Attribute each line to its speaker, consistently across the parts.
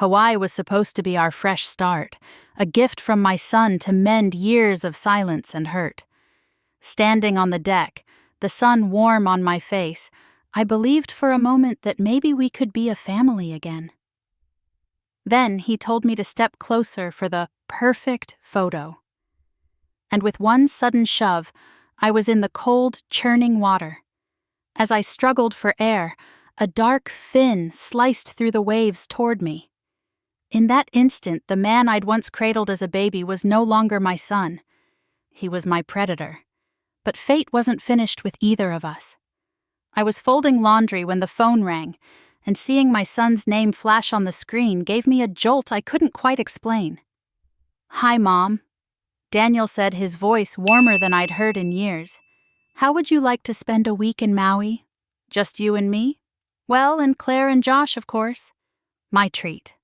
Speaker 1: Hawaii was supposed to be our fresh start, a gift from my son to mend years of silence and hurt. Standing on the deck, the sun warm on my face, I believed for a moment that maybe we could be a family again. Then he told me to step closer for the perfect photo. And with one sudden shove, I was in the cold, churning water. As I struggled for air, a dark fin sliced through the waves toward me. In that instant, the man I'd once cradled as a baby was no longer my son. He was my predator. But fate wasn't finished with either of us. I was folding laundry when the phone rang, and seeing my son's name flash on the screen gave me a jolt I couldn't quite explain. "Hi, Mom," Daniel said, his voice warmer than I'd heard in years. "How would you like to spend a week in Maui? Just you and me? Well, and Claire and Josh, of course. My treat."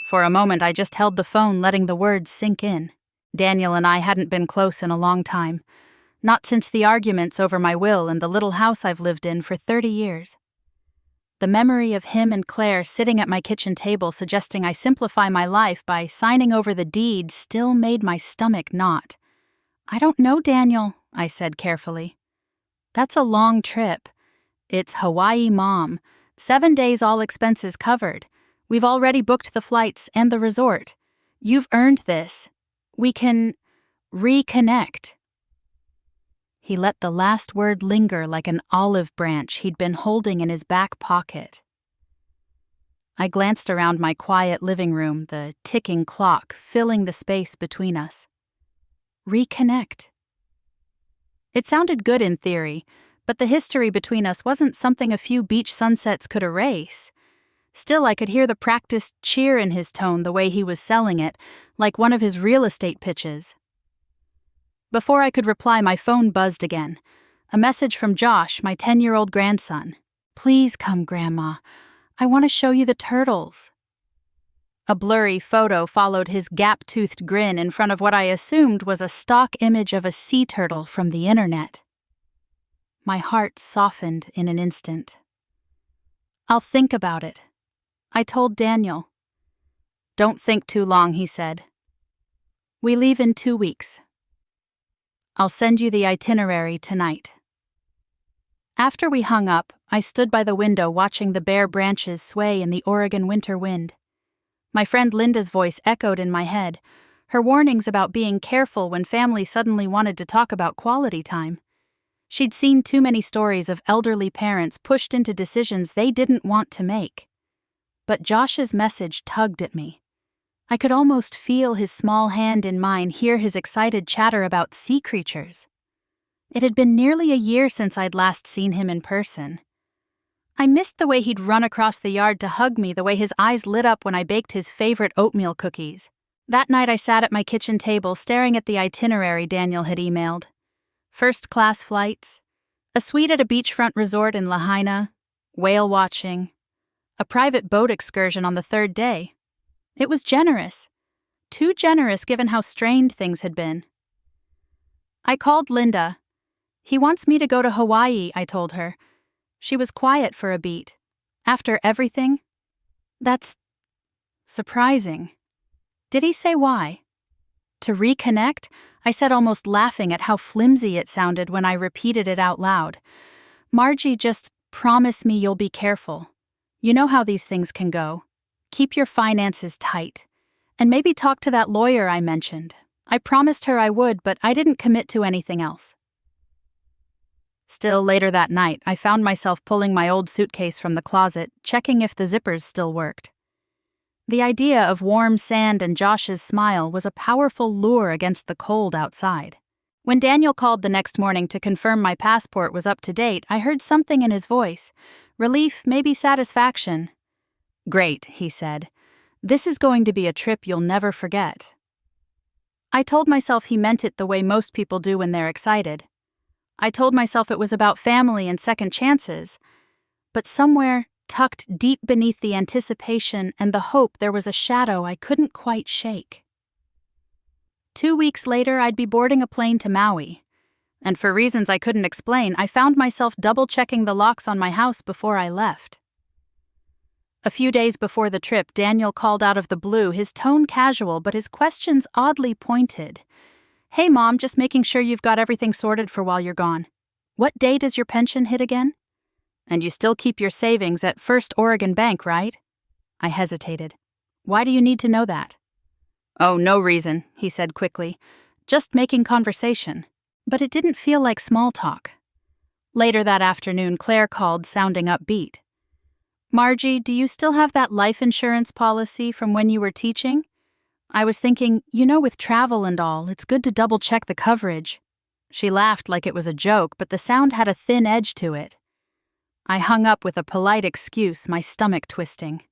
Speaker 1: For a moment, I just held the phone, letting the words sink in. Daniel and I hadn't been close in a long time. Not since the arguments over my will and the little house I've lived in for 30 years. The memory of him and Claire sitting at my kitchen table suggesting I simplify my life by signing over the deed still made my stomach knot. "I don't know, Daniel," I said carefully. "That's a long trip. It's Hawaii, Mom. 7 days, all expenses covered. We've already booked the flights and the resort. You've earned this. We can reconnect." He let the last word linger like an olive branch he'd been holding in his back pocket. I glanced around my quiet living room, the ticking clock filling the space between us. Reconnect. It sounded good in theory, but the history between us wasn't something a few beach sunsets could erase. Still, I could hear the practiced cheer in his tone the way he was selling it, like one of his real estate pitches. Before I could reply, my phone buzzed again. A message from Josh, my 10-year-old grandson. "Please come, Grandma. I want to show you the turtles." A blurry photo followed his gap-toothed grin in front of what I assumed was a stock image of a sea turtle from the internet. My heart softened in an instant. "I'll think about it," I told Daniel. "Don't think too long," he said. "We leave in 2 weeks. I'll send you the itinerary tonight." After we hung up, I stood by the window watching the bare branches sway in the Oregon winter wind. My friend Linda's voice echoed in my head, her warnings about being careful when family suddenly wanted to talk about quality time. She'd seen too many stories of elderly parents pushed into decisions they didn't want to make. But Josh's message tugged at me. I could almost feel his small hand in mine, hear his excited chatter about sea creatures. It had been nearly a year since I'd last seen him in person. I missed the way he'd run across the yard to hug me, the way his eyes lit up when I baked his favorite oatmeal cookies. That night I sat at my kitchen table staring at the itinerary Daniel had emailed. First-class flights, a suite at a beachfront resort in Lahaina, whale watching, a private boat excursion on the 3rd day. It was generous. Too generous given how strained things had been. I called Linda. "He wants me to go to Hawaii," I told her. She was quiet for a beat. "After everything?" "That's surprising." "Did he say why?" "To reconnect?" I said, almost laughing at how flimsy it sounded when I repeated it out loud. "Margie, just promise me you'll be careful. You know how these things can go. Keep your finances tight. And maybe talk to that lawyer I mentioned. I promised her I would, but I didn't commit to anything else." Still later that night, I found myself pulling my old suitcase from the closet, checking if the zippers still worked. The idea of warm sand and Josh's smile was a powerful lure against the cold outside. When Daniel called the next morning to confirm my passport was up to date, I heard something in his voice. Relief, maybe satisfaction. "Great," he said. "This is going to be a trip you'll never forget." I told myself he meant it the way most people do when they're excited. I told myself it was about family and second chances. But somewhere, tucked deep beneath the anticipation and the hope, there was a shadow I couldn't quite shake. 2 weeks later, I'd be boarding a plane to Maui. And for reasons I couldn't explain, I found myself double-checking the locks on my house before I left. A few days before the trip, Daniel called out of the blue, his tone casual but his questions oddly pointed. "Hey Mom, just making sure you've got everything sorted for while you're gone. What day does your pension hit again? And you still keep your savings at First Oregon Bank, right?" I hesitated. "Why do you need to know that?" "Oh, no reason," he said quickly. "Just making conversation." But it didn't feel like small talk. Later that afternoon, Claire called, sounding upbeat. "Margie, do you still have that life insurance policy from when you were teaching? I was thinking, with travel and all, it's good to double-check the coverage." She laughed like it was a joke, but the sound had a thin edge to it. I hung up with a polite excuse, my stomach twisting.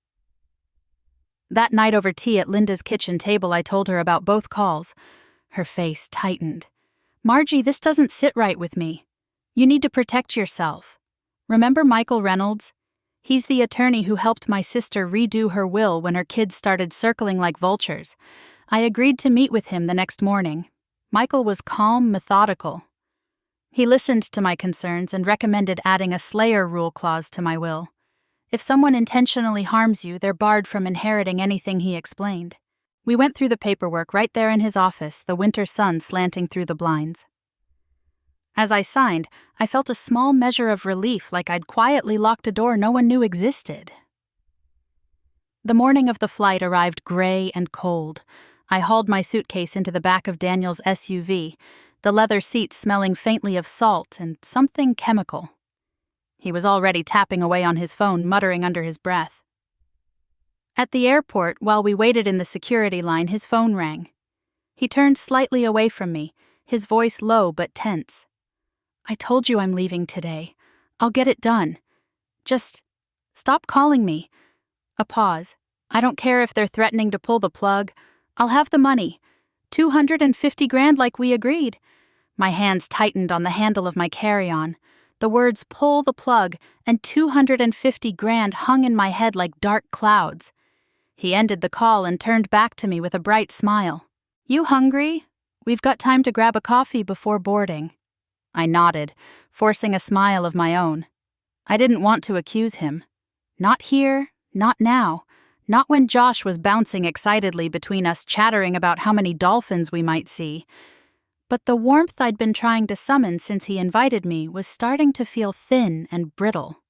Speaker 1: That night over tea at Linda's kitchen table, I told her about both calls. Her face tightened. "Margie, this doesn't sit right with me. You need to protect yourself. Remember Michael Reynolds? He's the attorney who helped my sister redo her will when her kids started circling like vultures. I agreed to meet with him the next morning. Michael was calm, methodical. He listened to my concerns and recommended adding a slayer rule clause to my will. If someone intentionally harms you, they're barred from inheriting anything, he explained. We went through the paperwork right there in his office, the winter sun slanting through the blinds. As I signed, I felt a small measure of relief, like I'd quietly locked a door no one knew existed. The morning of the flight arrived gray and cold. I hauled my suitcase into the back of Daniel's SUV, the leather seats smelling faintly of salt and something chemical. He was already tapping away on his phone, muttering under his breath. At the airport, while we waited in the security line, his phone rang. He turned slightly away from me, his voice low but tense. "I told you I'm leaving today. I'll get it done. Just stop calling me." A pause. "I don't care if they're threatening to pull the plug. I'll have the money. $250,000 like we agreed." My hands tightened on the handle of my carry-on. The words "pull the plug" and $250,000 hung in my head like dark clouds. He ended the call and turned back to me with a bright smile. "You hungry? We've got time to grab a coffee before boarding." I nodded, forcing a smile of my own. I didn't want to accuse him. Not here, not now, not when Josh was bouncing excitedly between us, chattering about how many dolphins we might see. But the warmth I'd been trying to summon since he invited me was starting to feel thin and brittle.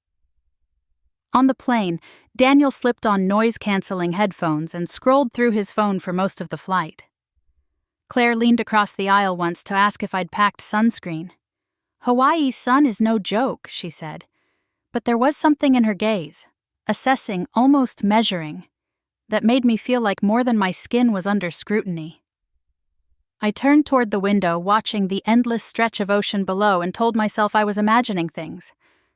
Speaker 1: On the plane, Daniel slipped on noise-canceling headphones and scrolled through his phone for most of the flight. Claire leaned across the aisle once to ask if I'd packed sunscreen. "Hawaii's sun is no joke," she said. But there was something in her gaze, assessing, almost measuring, that made me feel like more than my skin was under scrutiny. I turned toward the window, watching the endless stretch of ocean below, and told myself I was imagining things.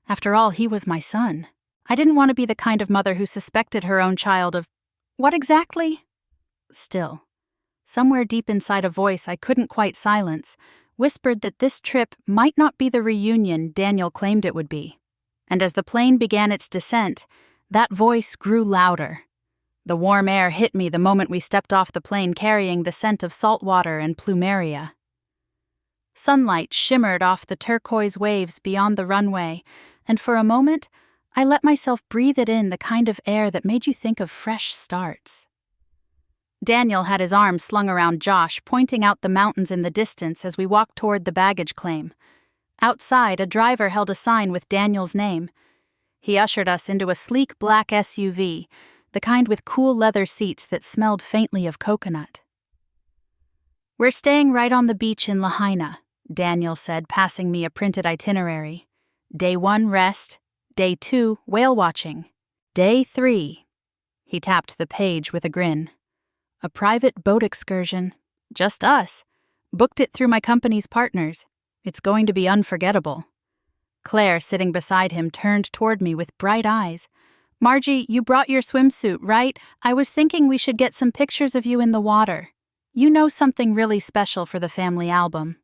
Speaker 1: After all, he was my son. I didn't want to be the kind of mother who suspected her own child of... What exactly? Still, somewhere deep inside a voice I couldn't quite silence whispered that this trip might not be the reunion Daniel claimed it would be. And as the plane began its descent, that voice grew louder. The warm air hit me the moment we stepped off the plane, carrying the scent of salt water and plumeria. Sunlight shimmered off the turquoise waves beyond the runway, and for a moment, I let myself breathe it in, the kind of air that made you think of fresh starts. Daniel had his arm slung around Josh, pointing out the mountains in the distance as we walked toward the baggage claim. Outside, a driver held a sign with Daniel's name. He ushered us into a sleek black SUV, the kind with cool leather seats that smelled faintly of coconut. "We're staying right on the beach in Lahaina," Daniel said, passing me a printed itinerary. "Day 1, rest. Day 2, whale watching. Day 3... He tapped the page with a grin. "A private boat excursion. Just us. Booked it through my company's partners. It's going to be unforgettable." Claire, sitting beside him, turned toward me with bright eyes. "Margie, you brought your swimsuit, right? I was thinking we should get some pictures of you in the water. You know, something really special for the family album."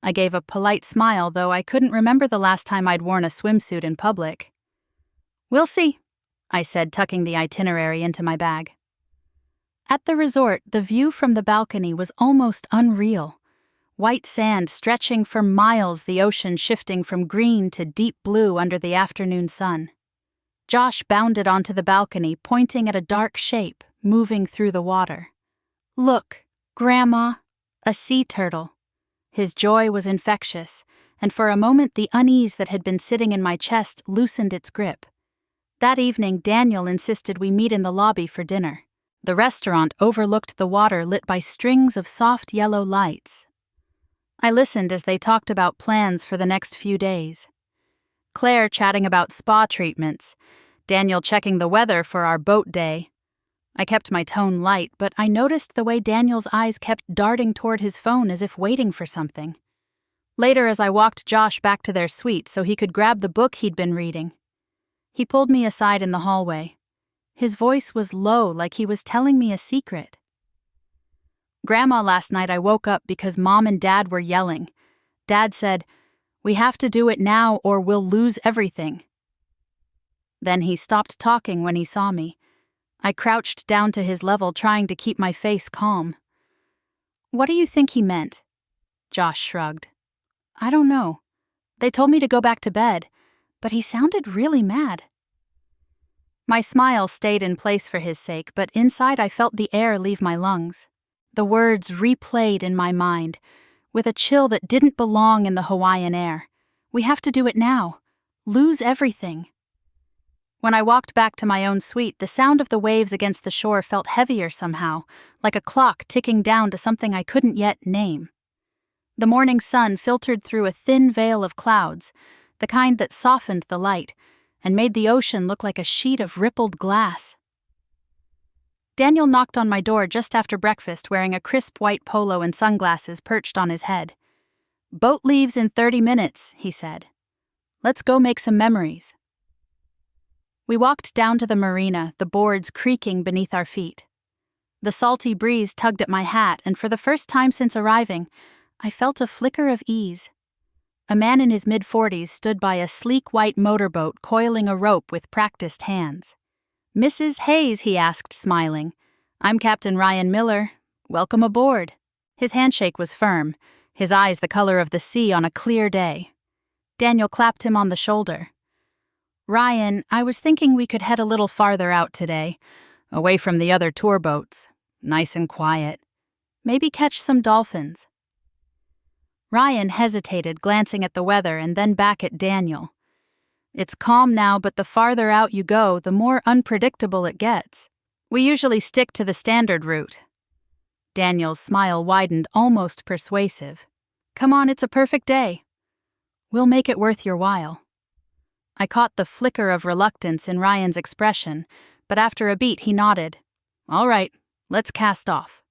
Speaker 1: I gave a polite smile, though I couldn't remember the last time I'd worn a swimsuit in public. "We'll see," I said, tucking the itinerary into my bag. At the resort, the view from the balcony was almost unreal. White sand stretching for miles, the ocean shifting from green to deep blue under the afternoon sun. Josh bounded onto the balcony, pointing at a dark shape moving through the water. "Look, Grandma, a sea turtle." His joy was infectious, and for a moment the unease that had been sitting in my chest loosened its grip. That evening, Daniel insisted we meet in the lobby for dinner. The restaurant overlooked the water lit by strings of soft yellow lights. I listened as they talked about plans for the next few days. Claire chatting about spa treatments, Daniel checking the weather for our boat day. I kept my tone light, but I noticed the way Daniel's eyes kept darting toward his phone as if waiting for something. Later, as I walked Josh back to their suite so he could grab the book he'd been reading, he pulled me aside in the hallway. His voice was low, like he was telling me a secret. "Grandma, last night I woke up because Mom and Dad were yelling. Dad said, 'We have to do it now or we'll lose everything.'" Then he stopped talking when he saw me. I crouched down to his level, trying to keep my face calm. "What do you think he meant?" Josh shrugged. "I don't know. They told me to go back to bed, but he sounded really mad." My smile stayed in place for his sake, but inside I felt the air leave my lungs. The words replayed in my mind, with a chill that didn't belong in the Hawaiian air. "We have to do it now. Lose everything." When I walked back to my own suite, the sound of the waves against the shore felt heavier somehow, like a clock ticking down to something I couldn't yet name. The morning sun filtered through a thin veil of clouds, the kind that softened the light and made the ocean look like a sheet of rippled glass. Daniel knocked on my door just after breakfast, wearing a crisp white polo and sunglasses perched on his head. "Boat leaves in 30 minutes, he said. "Let's go make some memories." We walked down to the marina, the boards creaking beneath our feet. The salty breeze tugged at my hat, and for the first time since arriving, I felt a flicker of ease. A man in his mid-40s stood by a sleek white motorboat coiling a rope with practiced hands. "Mrs. Hayes," he asked, smiling. "I'm Captain Ryan Miller. Welcome aboard." His handshake was firm, his eyes the color of the sea on a clear day. Daniel clapped him on the shoulder. "Ryan, I was thinking we could head a little farther out today, away from the other tour boats. Nice and quiet. Maybe catch some dolphins." Ryan hesitated, glancing at the weather and then back at Daniel. "It's calm now, but the farther out you go, the more unpredictable it gets. We usually stick to the standard route." Daniel's smile widened, almost persuasive. "Come on, it's a perfect day. We'll make it worth your while." I caught the flicker of reluctance in Ryan's expression, but after a beat he nodded. "All right, let's cast off."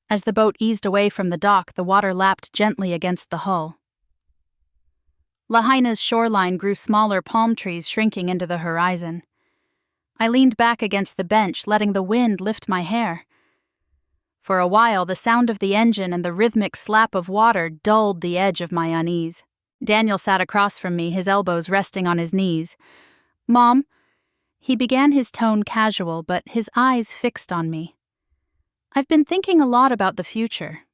Speaker 1: As the boat eased away from the dock, the water lapped gently against the hull. Lahaina's shoreline grew smaller, palm trees shrinking into the horizon. I leaned back against the bench, letting the wind lift my hair. For a while, the sound of the engine and the rhythmic slap of water dulled the edge of my unease. Daniel sat across from me, his elbows resting on his knees. "Mom," he began, his tone casual, but his eyes fixed on me. "I've been thinking a lot about the future.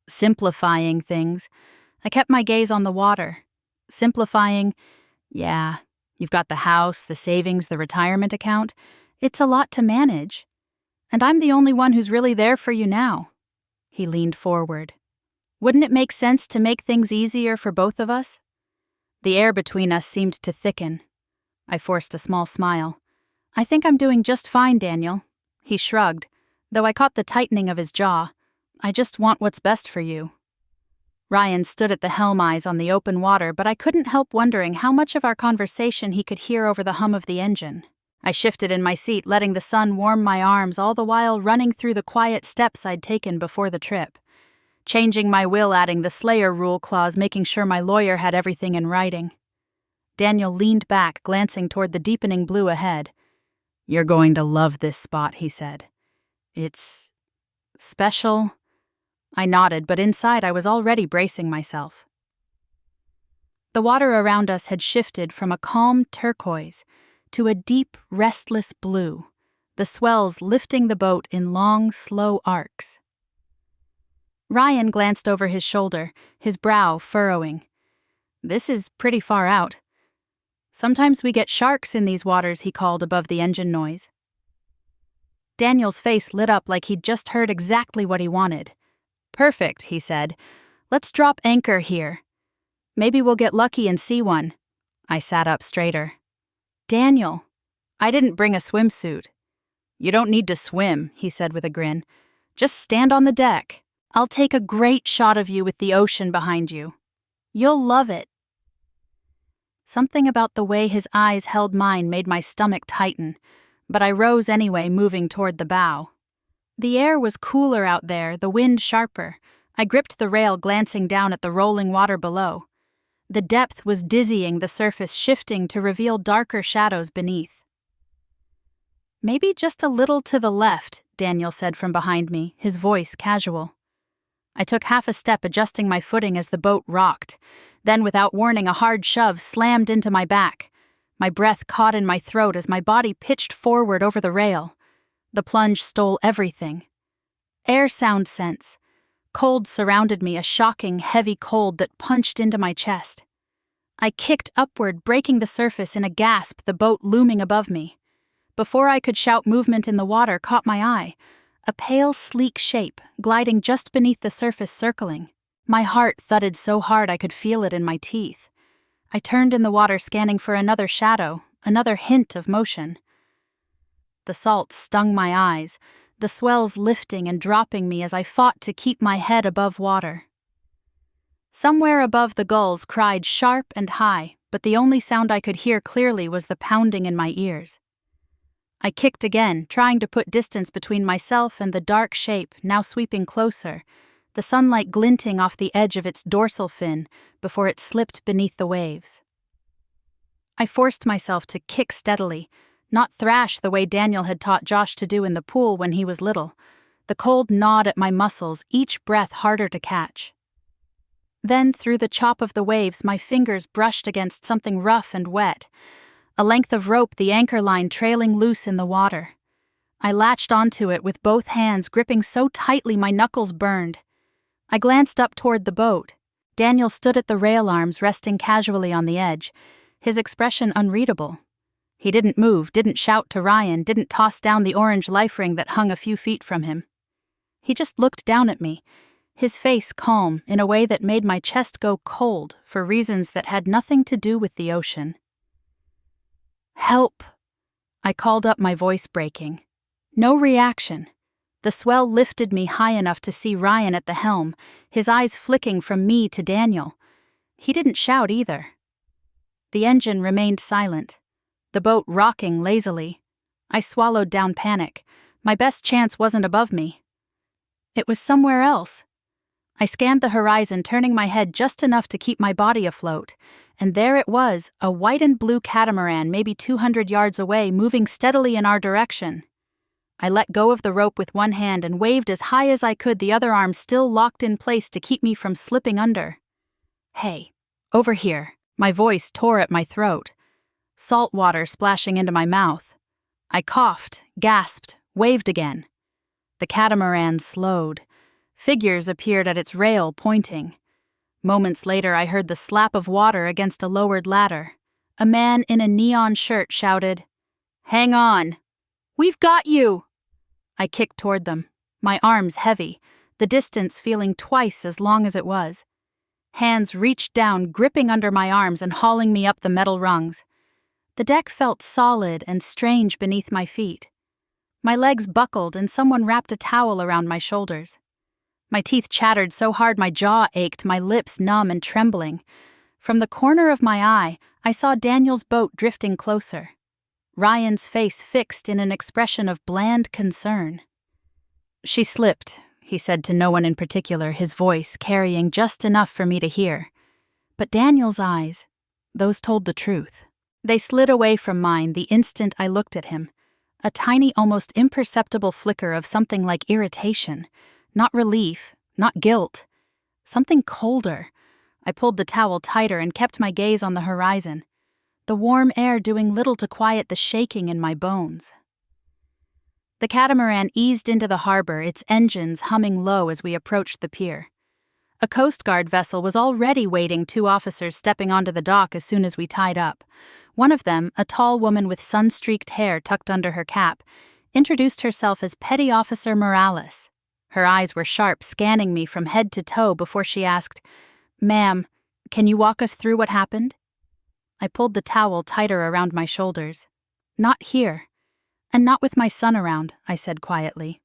Speaker 1: Simplifying things. I kept my gaze on the water. Simplifying, yeah, you've got the house, the savings, the retirement account. It's a lot to manage. And I'm the only one who's really there for you now." He leaned forward. "Wouldn't it make sense to make things easier for both of us?" The air between us seemed to thicken. I forced a small smile. "I think I'm doing just fine, Daniel." He shrugged, though I caught the tightening of his jaw. "I just want what's best for you." Ryan stood at the helm, eyes on the open water, but I couldn't help wondering how much of our conversation he could hear over the hum of the engine. I shifted in my seat, letting the sun warm my arms, all the while running through the quiet steps I'd taken before the trip. Changing my will, adding the Slayer rule clause, making sure my lawyer had everything in writing. Daniel leaned back, glancing toward the deepening blue ahead. "You're going to love this spot," he said. "It's special." I nodded, but inside I was already bracing myself. The water around us had shifted from a calm turquoise to a deep, restless blue, the swells lifting the boat in long, slow arcs. Ryan glanced over his shoulder, his brow furrowing. "This is pretty far out." Sometimes we get sharks in these waters, he called above the engine noise. Daniel's face lit up like he'd just heard exactly what he wanted. Perfect, he said. Let's drop anchor here. Maybe we'll get lucky and see one. I sat up straighter. Daniel, I didn't bring a swimsuit. You don't need to swim, he said with a grin. Just stand on the deck. I'll take a great shot of you with the ocean behind you. You'll love it. Something about the way his eyes held mine made my stomach tighten, but I rose anyway, moving toward the bow. The air was cooler out there, the wind sharper. I gripped the rail, glancing down at the rolling water below. The depth was dizzying, the surface shifting to reveal darker shadows beneath. Maybe just a little to the left, Daniel said from behind me, his voice casual. I took half a step, adjusting my footing as the boat rocked. Then, without warning, a hard shove slammed into my back. My breath caught in my throat as my body pitched forward over the rail. The plunge stole everything. Air sound sense. Cold surrounded me, a shocking, heavy cold that punched into my chest. I kicked upward, breaking the surface in a gasp, the boat looming above me. Before I could shout, movement in the water caught my eye. A pale, sleek shape, gliding just beneath the surface, circling. My heart thudded so hard I could feel it in my teeth. I turned in the water, scanning for another shadow, another hint of motion. The salt stung my eyes, the swells lifting and dropping me as I fought to keep my head above water. Somewhere above, the gulls cried sharp and high, but the only sound I could hear clearly was the pounding in my ears. I kicked again, trying to put distance between myself and the dark shape, now sweeping closer, the sunlight glinting off the edge of its dorsal fin before it slipped beneath the waves. I forced myself to kick steadily, not thrash the way Daniel had taught Josh to do in the pool when he was little, the cold gnawed at my muscles, each breath harder to catch. Then, through the chop of the waves, my fingers brushed against something rough and wet, a length of rope, the anchor line trailing loose in the water. I latched onto it with both hands, gripping so tightly my knuckles burned. I glanced up toward the boat. Daniel stood at the rail arms, resting casually on the edge, his expression unreadable. He didn't move, didn't shout to Ryan, didn't toss down the orange life ring that hung a few feet from him. He just looked down at me, his face calm in a way that made my chest go cold for reasons that had nothing to do with the ocean. Help! I called up, my voice breaking. No reaction. The swell lifted me high enough to see Ryan at the helm, his eyes flicking from me to Daniel. He didn't shout either. The engine remained silent, the boat rocking lazily. I swallowed down panic. My best chance wasn't above me. It was somewhere else. I scanned the horizon, turning my head just enough to keep my body afloat, and there it was, a white and blue catamaran maybe 200 yards away, moving steadily in our direction. I let go of the rope with one hand and waved as high as I could, the other arm still locked in place to keep me from slipping under. Hey, over here. My voice tore at my throat, salt water splashing into my mouth. I coughed, gasped, waved again. The catamaran slowed. Figures appeared at its rail, pointing. Moments later, I heard the slap of water against a lowered ladder. A man in a neon shirt shouted, "Hang on! We've got you!" I kicked toward them, my arms heavy, the distance feeling twice as long as it was. Hands reached down, gripping under my arms and hauling me up the metal rungs. The deck felt solid and strange beneath my feet. My legs buckled and someone wrapped a towel around my shoulders. My teeth chattered so hard my jaw ached, my lips numb and trembling. From the corner of my eye, I saw Daniel's boat drifting closer. Ryan's face fixed in an expression of bland concern. "She slipped," he said to no one in particular, his voice carrying just enough for me to hear. But Daniel's eyes, those told the truth. They slid away from mine the instant I looked at him. A tiny, almost imperceptible flicker of something like irritation. Not relief, not guilt. Something colder. I pulled the towel tighter and kept my gaze on the horizon, the warm air doing little to quiet the shaking in my bones. The catamaran eased into the harbor, its engines humming low as we approached the pier. A Coast Guard vessel was already waiting, 2 officers stepping onto the dock as soon as we tied up. One of them, a tall woman with sun-streaked hair tucked under her cap, introduced herself as Petty Officer Morales. Her eyes were sharp, scanning me from head to toe before she asked, "Ma'am, can you walk us through what happened?" I pulled the towel tighter around my shoulders. "Not here. And not with my son around," I said quietly.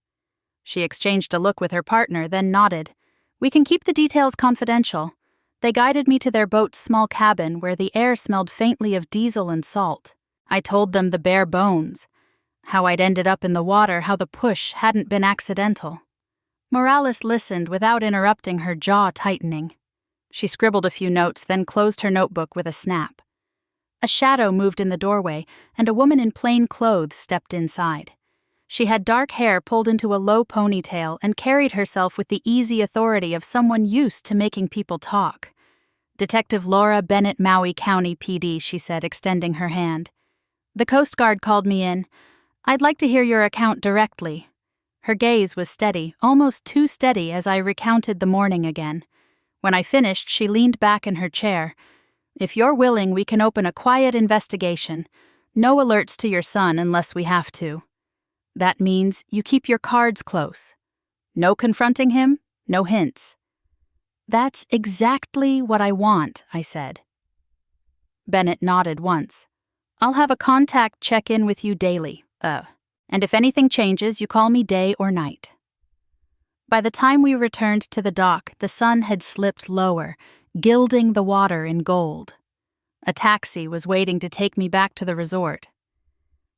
Speaker 1: She exchanged a look with her partner, then nodded. "We can keep the details confidential." They guided me to their boat's small cabin where the air smelled faintly of diesel and salt. I told them the bare bones. How I'd ended up in the water, how the push hadn't been accidental. Morales listened without interrupting, her jaw tightening. She scribbled a few notes, then closed her notebook with a snap. A shadow moved in the doorway, and a woman in plain clothes stepped inside. She had dark hair pulled into a low ponytail and carried herself with the easy authority of someone used to making people talk. "Detective Laura Bennett, Maui County PD," she said, extending her hand. "The Coast Guard called me in. I'd like to hear your account directly." Her gaze was steady, almost too steady, as I recounted the morning again. When I finished, she leaned back in her chair. "If you're willing, we can open a quiet investigation. No alerts to your son unless we have to. That means you keep your cards close. No confronting him, no hints." "That's exactly what I want," I said. Bennett nodded once. "I'll have a contact check in with you daily, and if anything changes, you call me day or night." By the time we returned to the dock, the sun had slipped lower, gilding the water in gold. A taxi was waiting to take me back to the resort.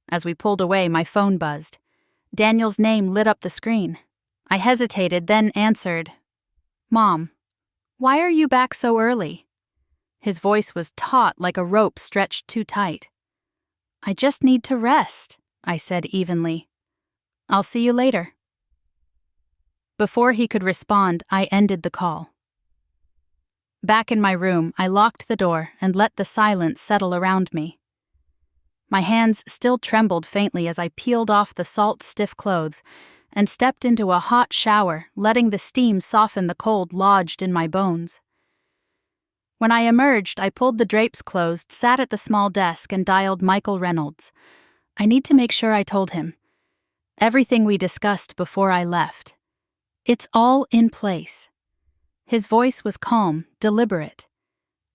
Speaker 1: As we pulled away, my phone buzzed. Daniel's name lit up the screen. I hesitated, then answered. "Mom, why are you back so early?" His voice was taut, like a rope stretched too tight. "I just need to rest," I said evenly. "I'll see you later." Before he could respond, I ended the call. Back in my room, I locked the door and let the silence settle around me. My hands still trembled faintly as I peeled off the salt-stiff clothes and stepped into a hot shower, letting the steam soften the cold lodged in my bones. When I emerged, I pulled the drapes closed, sat at the small desk, and dialed Michael Reynolds. I need to make sure I told him everything we discussed before I left. It's all in place. His voice was calm, deliberate.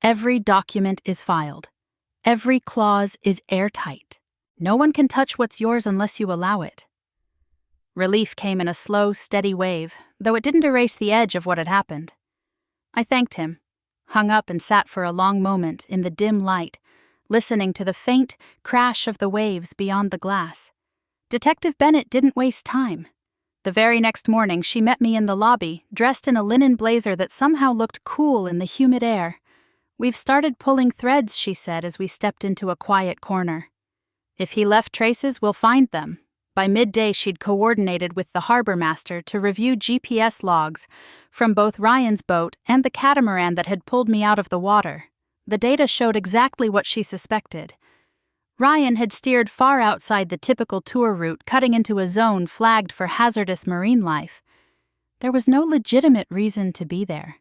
Speaker 1: Every document is filed. Every clause is airtight. No one can touch what's yours unless you allow it. Relief came in a slow, steady wave, though it didn't erase the edge of what had happened. I thanked him, hung up and sat for a long moment in the dim light, listening to the faint crash of the waves beyond the glass. Detective Bennett didn't waste time. The very next morning, she met me in the lobby, dressed in a linen blazer that somehow looked cool in the humid air. "We've started pulling threads," she said as we stepped into a quiet corner. "If he left traces, we'll find them." By midday, she'd coordinated with the harbor master to review GPS logs from both Ryan's boat and the catamaran that had pulled me out of the water. The data showed exactly what she suspected. Ryan had steered far outside the typical tour route, cutting into a zone flagged for hazardous marine life. There was no legitimate reason to be there.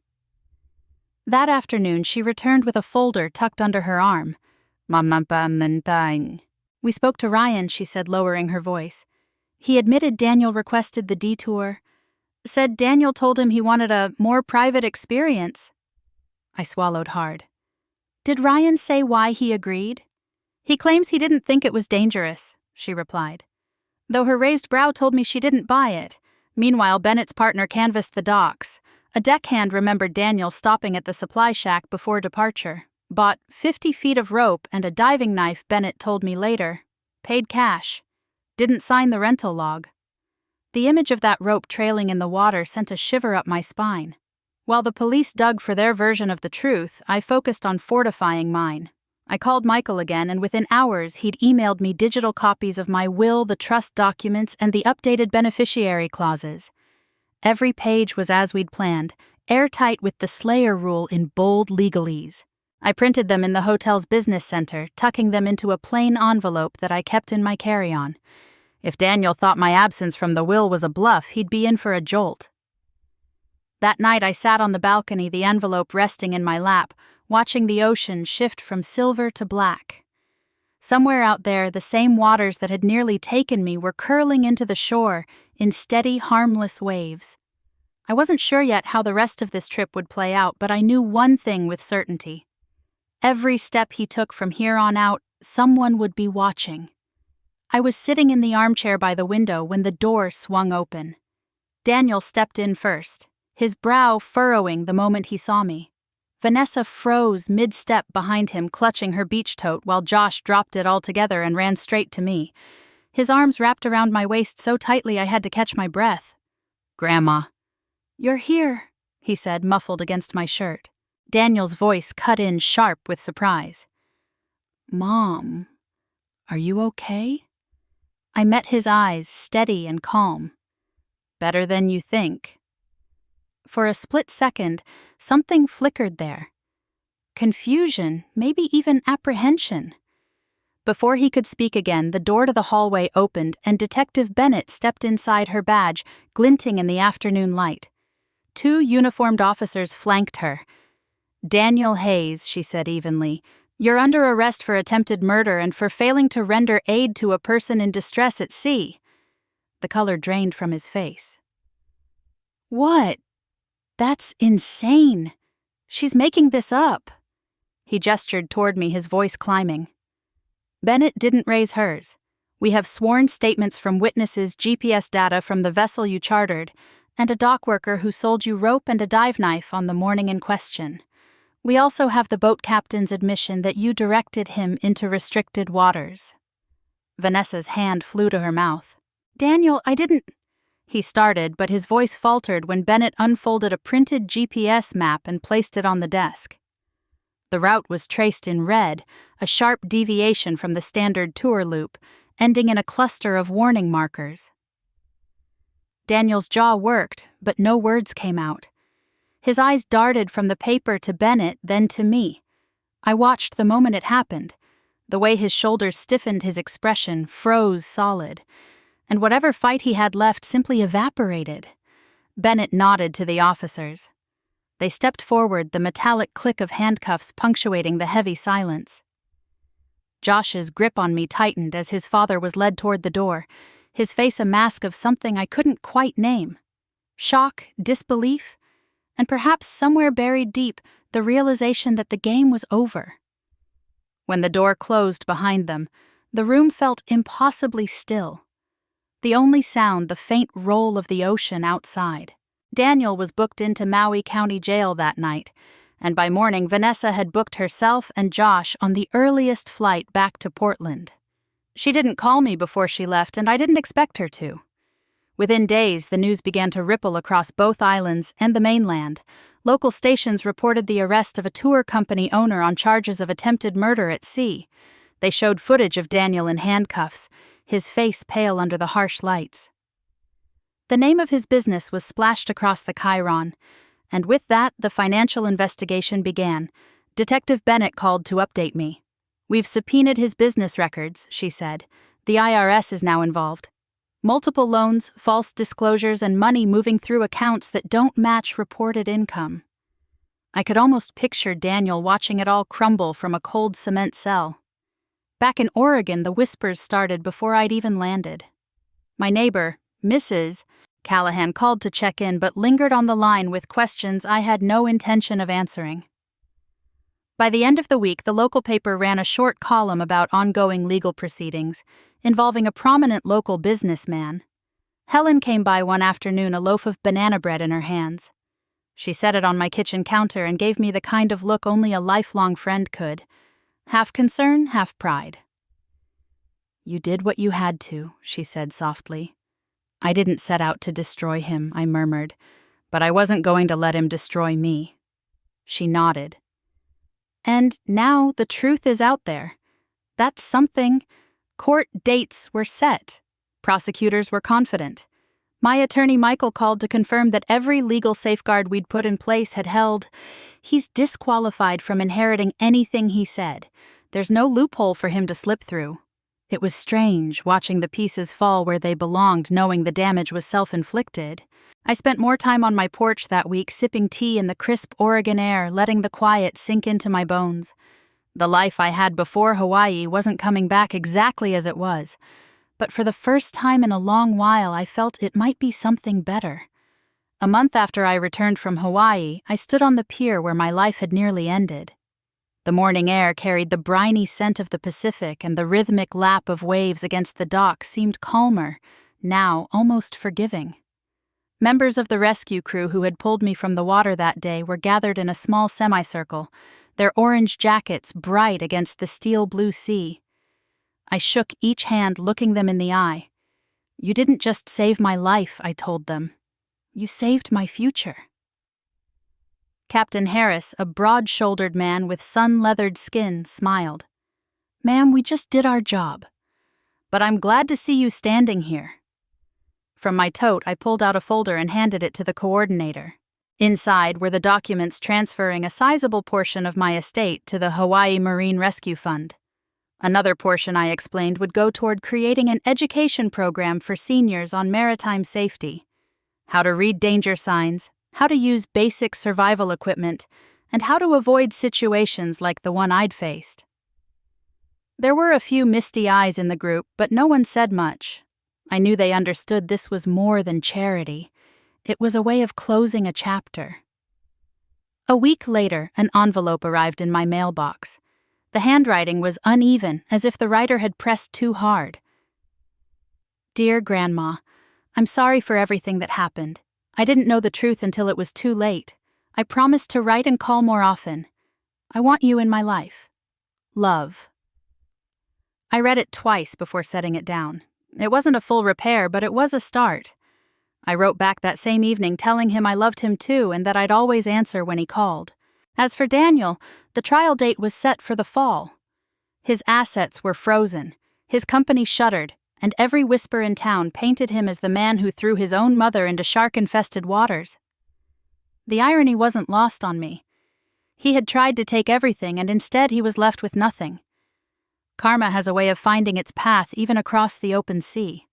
Speaker 1: That afternoon, she returned with a folder tucked under her arm. "We spoke to Ryan," she said, lowering her voice. "He admitted Daniel requested the detour. Said Daniel told him he wanted a more private experience." I swallowed hard. "Did Ryan say why he agreed?" "He claims he didn't think it was dangerous," she replied. Though her raised brow told me she didn't buy it. Meanwhile, Bennett's partner canvassed the docks. A deckhand remembered Daniel stopping at the supply shack before departure. Bought 50 feet of rope and a diving knife, Bennett told me later. Paid cash. Didn't sign the rental log. The image of that rope trailing in the water sent a shiver up my spine. While the police dug for their version of the truth, I focused on fortifying mine. I called Michael again, and within hours he'd emailed me digital copies of my will, the trust documents, and the updated beneficiary clauses. Every page was as we'd planned, airtight with the Slayer rule in bold legalese. I printed them in the hotel's business center, tucking them into a plain envelope that I kept in my carry-on. If Daniel thought my absence from the will was a bluff, he'd be in for a jolt. That night I sat on the balcony, the envelope resting in my lap, watching the ocean shift from silver to black. Somewhere out there, the same waters that had nearly taken me were curling into the shore in steady, harmless waves. I wasn't sure yet how the rest of this trip would play out, but I knew one thing with certainty. Every step he took from here on out, someone would be watching. I was sitting in the armchair by the window when the door swung open. Daniel stepped in first, his brow furrowing the moment he saw me. Vanessa froze mid-step behind him, clutching her beach tote, while Josh dropped it altogether and ran straight to me. His arms wrapped around my waist so tightly I had to catch my breath. "Grandma." "You're here," he said, muffled against my shirt. Daniel's voice cut in sharp with surprise. "Mom, are you okay?" I met his eyes, steady and calm. "Better than you think." For a split second, something flickered there. Confusion, maybe even apprehension. Before he could speak again, the door to the hallway opened and Detective Bennett stepped inside, her badge glinting in the afternoon light. 2 uniformed officers flanked her. "Daniel Hayes," she said evenly, "you're under arrest for attempted murder and for failing to render aid to a person in distress at sea." The color drained from his face. "What? That's insane. She's making this up." He gestured toward me, his voice climbing. Bennett didn't raise hers. "We have sworn statements from witnesses, GPS data from the vessel you chartered, and a dock worker who sold you rope and a dive knife on the morning in question. We also have the boat captain's admission that you directed him into restricted waters." Vanessa's hand flew to her mouth. "Daniel, I didn't—" He started, but his voice faltered when Bennett unfolded a printed GPS map and placed it on the desk. The route was traced in red, a sharp deviation from the standard tour loop, ending in a cluster of warning markers. Daniel's jaw worked, but no words came out. His eyes darted from the paper to Bennett, then to me. I watched the moment it happened. The way his shoulders stiffened, his expression froze solid, and whatever fight he had left simply evaporated. Bennett nodded to the officers. They stepped forward, the metallic click of handcuffs punctuating the heavy silence. Josh's grip on me tightened as his father was led toward the door, his face a mask of something I couldn't quite name. Shock, disbelief, and perhaps somewhere buried deep, the realization that the game was over. When the door closed behind them, the room felt impossibly still. The only sound, the faint roll of the ocean outside. Daniel was booked into Maui County Jail that night, and by morning Vanessa had booked herself and Josh on the earliest flight back to Portland. She didn't call me before she left, and I didn't expect her to. Within days, the news began to ripple across both islands and the mainland. Local stations reported the arrest of a tour company owner on charges of attempted murder at sea. They showed footage of Daniel in handcuffs, his face pale under the harsh lights. The name of his business was splashed across the chyron, and with that, the financial investigation began. Detective Bennett called to update me. "We've subpoenaed his business records," she said. "The IRS is now involved. Multiple loans, false disclosures, and money moving through accounts that don't match reported income." I could almost picture Daniel watching it all crumble from a cold cement cell. Back in Oregon, the whispers started before I'd even landed. My neighbor, Mrs. Callahan, called to check in but lingered on the line with questions I had no intention of answering. By the end of the week, the local paper ran a short column about ongoing legal proceedings involving a prominent local businessman. Helen came by one afternoon, a loaf of banana bread in her hands. She set it on my kitchen counter and gave me the kind of look only a lifelong friend could. Half concern, half pride. "You did what you had to," she said softly. "I didn't set out to destroy him," I murmured, "but I wasn't going to let him destroy me." She nodded. "And now the truth is out there. That's something. Court dates were set. Prosecutors were confident. My attorney Michael called to confirm that every legal safeguard we'd put in place had held. He's disqualified from inheriting anything he said. There's no loophole for him to slip through." It was strange watching the pieces fall where they belonged, knowing the damage was self-inflicted. I spent more time on my porch that week sipping tea in the crisp Oregon air, letting the quiet sink into my bones. The life I had before Hawaii wasn't coming back exactly as it was, but for the first time in a long while I felt it might be something better. A month after I returned from Hawaii, I stood on the pier where my life had nearly ended. The morning air carried the briny scent of the Pacific, and the rhythmic lap of waves against the dock seemed calmer, now almost forgiving. Members of the rescue crew who had pulled me from the water that day were gathered in a small semicircle, their orange jackets bright against the steel-blue sea. I shook each hand, looking them in the eye. "You didn't just save my life," I told them. "You saved my future." Captain Harris, a broad-shouldered man with sun-leathered skin, smiled. "Ma'am, we just did our job. But I'm glad to see you standing here." From my tote, I pulled out a folder and handed it to the coordinator. Inside were the documents transferring a sizable portion of my estate to the Hawaii Marine Rescue Fund. Another portion, I explained, would go toward creating an education program for seniors on maritime safety. How to read danger signs, how to use basic survival equipment, and how to avoid situations like the one I'd faced. There were a few misty eyes in the group, but no one said much. I knew they understood this was more than charity. It was a way of closing a chapter. A week later, an envelope arrived in my mailbox. The handwriting was uneven, as if the writer had pressed too hard. "Dear Grandma, I'm sorry for everything that happened. I didn't know the truth until it was too late. I promise to write and call more often. I want you in my life. Love." I read it twice before setting it down. It wasn't a full repair, but it was a start. I wrote back that same evening telling him I loved him too and that I'd always answer when he called. As for Daniel, the trial date was set for the fall. His assets were frozen, his company shuttered, and every whisper in town painted him as the man who threw his own mother into shark-infested waters. The irony wasn't lost on me. He had tried to take everything, and instead he was left with nothing. Karma has a way of finding its path even across the open sea.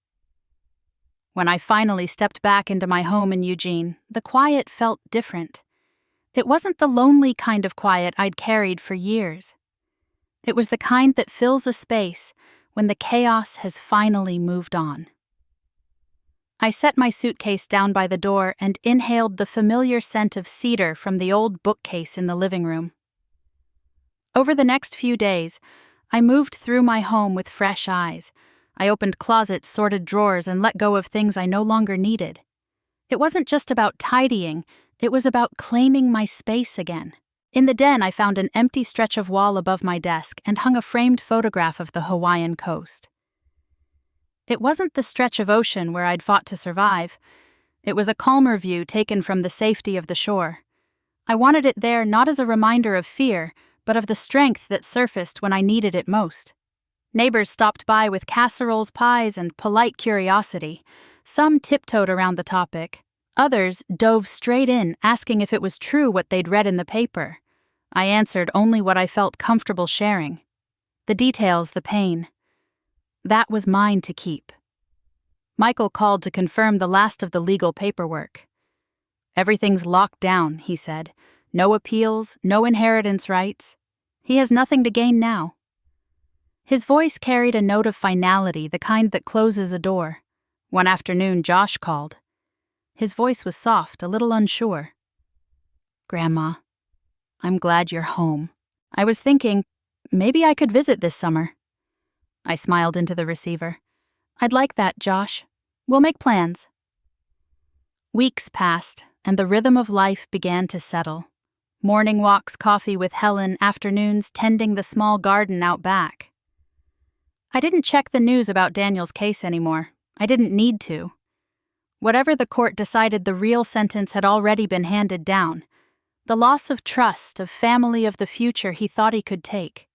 Speaker 1: When I finally stepped back into my home in Eugene, the quiet felt different. It wasn't the lonely kind of quiet I'd carried for years. It was the kind that fills a space when the chaos has finally moved on. I set my suitcase down by the door and inhaled the familiar scent of cedar from the old bookcase in the living room. Over the next few days, I moved through my home with fresh eyes. I opened closets, sorted drawers, and let go of things I no longer needed. It wasn't just about tidying, it was about claiming my space again. In the den, I found an empty stretch of wall above my desk and hung a framed photograph of the Hawaiian coast. It wasn't the stretch of ocean where I'd fought to survive. It was a calmer view taken from the safety of the shore. I wanted it there not as a reminder of fear, but of the strength that surfaced when I needed it most. Neighbors stopped by with casseroles, pies, and polite curiosity. Some tiptoed around the topic. Others dove straight in, asking if it was true what they'd read in the paper. I answered only what I felt comfortable sharing. The details, the pain. That was mine to keep. Michael called to confirm the last of the legal paperwork. "Everything's locked down," he said. "No appeals, no inheritance rights. He has nothing to gain now." His voice carried a note of finality, the kind that closes a door. One afternoon, Josh called. His voice was soft, a little unsure. "Grandma, I'm glad you're home. I was thinking, maybe I could visit this summer." I smiled into the receiver. "I'd like that, Josh. We'll make plans." Weeks passed, and the rhythm of life began to settle. Morning walks, coffee with Helen, afternoons tending the small garden out back. I didn't check the news about Daniel's case anymore. I didn't need to. Whatever the court decided, the real sentence had already been handed down. The loss of trust, of family, of the future he thought he could take.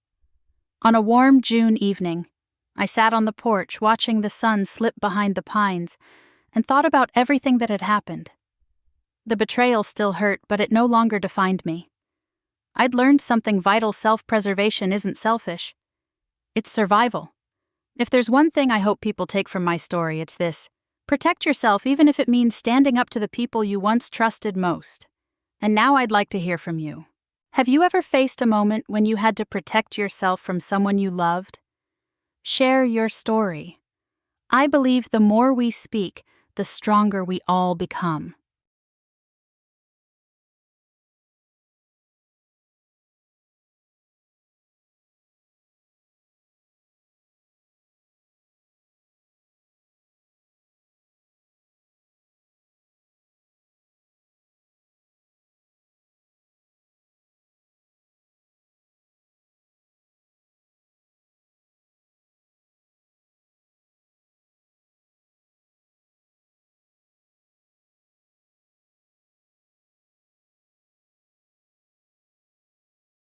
Speaker 1: On a warm June evening, I sat on the porch watching the sun slip behind the pines and thought about everything that had happened. The betrayal still hurt, but it no longer defined me. I'd learned something vital: self-preservation isn't selfish. It's survival. If there's one thing I hope people take from my story, it's this: Protect yourself even if it means standing up to the people you once trusted most. And now I'd like to hear from you. Have you ever faced a moment when you had to protect yourself from someone you loved? Share your story. I believe the more we speak, the stronger we all become.